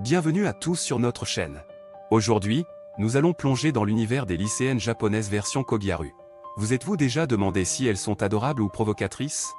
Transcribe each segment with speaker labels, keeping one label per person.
Speaker 1: Bienvenue à tous sur notre chaîne. Aujourd'hui, nous allons plonger dans l'univers des lycéennes japonaises version Kogyaru. Vous êtes-vous déjà demandé si elles sont adorables ou provocatrices?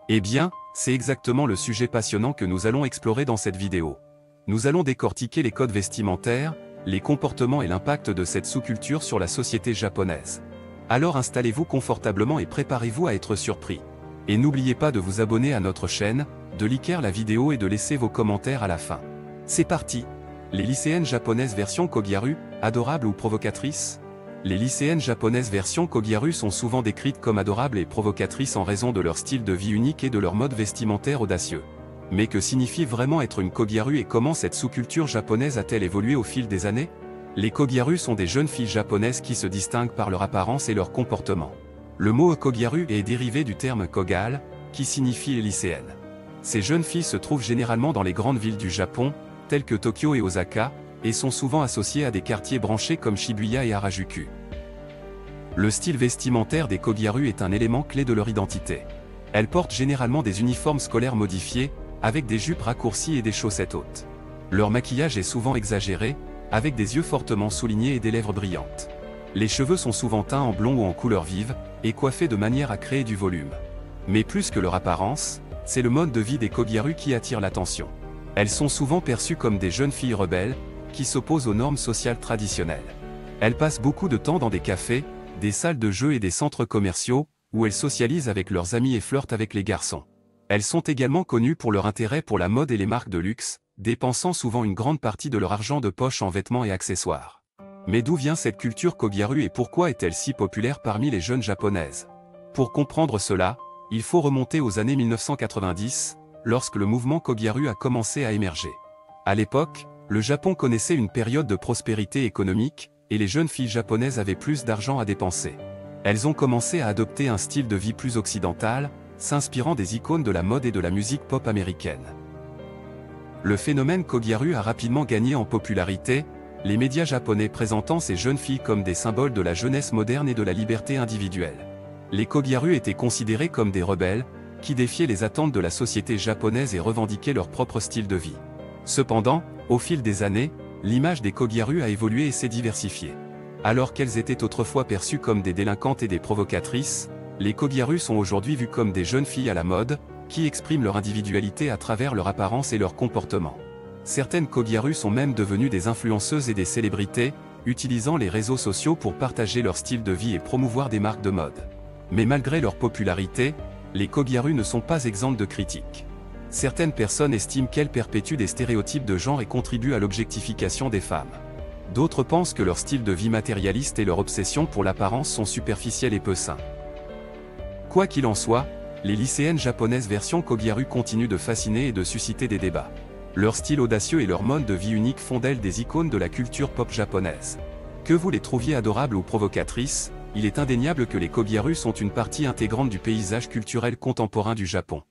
Speaker 1: Eh bien, c'est exactement le sujet passionnant que nous allons explorer dans cette vidéo. Nous allons décortiquer les codes vestimentaires, les comportements et l'impact de cette sous-culture sur la société japonaise. Alors installez-vous confortablement et préparez-vous à être surpris. Et n'oubliez pas de vous abonner à notre chaîne, de liker la vidéo et de laisser vos commentaires à la fin. C'est parti! Les lycéennes japonaises version Kogyaru, adorables ou provocatrices? Les lycéennes japonaises version Kogyaru sont souvent décrites comme adorables et provocatrices en raison de leur style de vie unique et de leur mode vestimentaire audacieux. Mais que signifie vraiment être une Kogyaru et comment cette sous-culture japonaise a-t-elle évolué au fil des années? Les Kogyaru sont des jeunes filles japonaises qui se distinguent par leur apparence et leur comportement. Le mot Kogyaru est dérivé du terme Kogal, qui signifie les lycéennes. Ces jeunes filles se trouvent généralement dans les grandes villes du Japon, telles que Tokyo et Osaka, et sont souvent associées à des quartiers branchés comme Shibuya et Harajuku. Le style vestimentaire des Kogyaru est un élément clé de leur identité. Elles portent généralement des uniformes scolaires modifiés, avec des jupes raccourcies et des chaussettes hautes. Leur maquillage est souvent exagéré, avec des yeux fortement soulignés et des lèvres brillantes. Les cheveux sont souvent teints en blond ou en couleur vive, et coiffés de manière à créer du volume. Mais plus que leur apparence, c'est le mode de vie des Kogyaru qui attire l'attention. Elles sont souvent perçues comme des jeunes filles rebelles, qui s'opposent aux normes sociales traditionnelles. Elles passent beaucoup de temps dans des cafés, des salles de jeux et des centres commerciaux, où elles socialisent avec leurs amis et flirtent avec les garçons. Elles sont également connues pour leur intérêt pour la mode et les marques de luxe, dépensant souvent une grande partie de leur argent de poche en vêtements et accessoires. Mais d'où vient cette culture Kogyaru et pourquoi est-elle si populaire parmi les jeunes japonaises? Pour comprendre cela, il faut remonter aux années 1990, lorsque le mouvement Kogyaru a commencé à émerger. À l'époque, le Japon connaissait une période de prospérité économique, et les jeunes filles japonaises avaient plus d'argent à dépenser. Elles ont commencé à adopter un style de vie plus occidental, s'inspirant des icônes de la mode et de la musique pop américaine. Le phénomène Kogyaru a rapidement gagné en popularité, les médias japonais présentant ces jeunes filles comme des symboles de la jeunesse moderne et de la liberté individuelle. Les Kogyaru étaient considérées comme des rebelles, qui défiaient les attentes de la société japonaise et revendiquaient leur propre style de vie. Cependant, au fil des années, l'image des Kogyaru a évolué et s'est diversifiée. Alors qu'elles étaient autrefois perçues comme des délinquantes et des provocatrices, les Kogyaru sont aujourd'hui vues comme des jeunes filles à la mode, qui expriment leur individualité à travers leur apparence et leur comportement. Certaines Kogyaru sont même devenues des influenceuses et des célébrités, utilisant les réseaux sociaux pour partager leur style de vie et promouvoir des marques de mode. Mais malgré leur popularité, les Kogyaru ne sont pas exemptes de critiques. Certaines personnes estiment qu'elles perpétuent des stéréotypes de genre et contribuent à l'objectification des femmes. D'autres pensent que leur style de vie matérialiste et leur obsession pour l'apparence sont superficiels et peu sains. Quoi qu'il en soit, les lycéennes japonaises version Kogyaru continuent de fasciner et de susciter des débats. Leur style audacieux et leur mode de vie unique font d'elles des icônes de la culture pop japonaise. Que vous les trouviez adorables ou provocatrices, il est indéniable que les Kogyaru sont une partie intégrante du paysage culturel contemporain du Japon.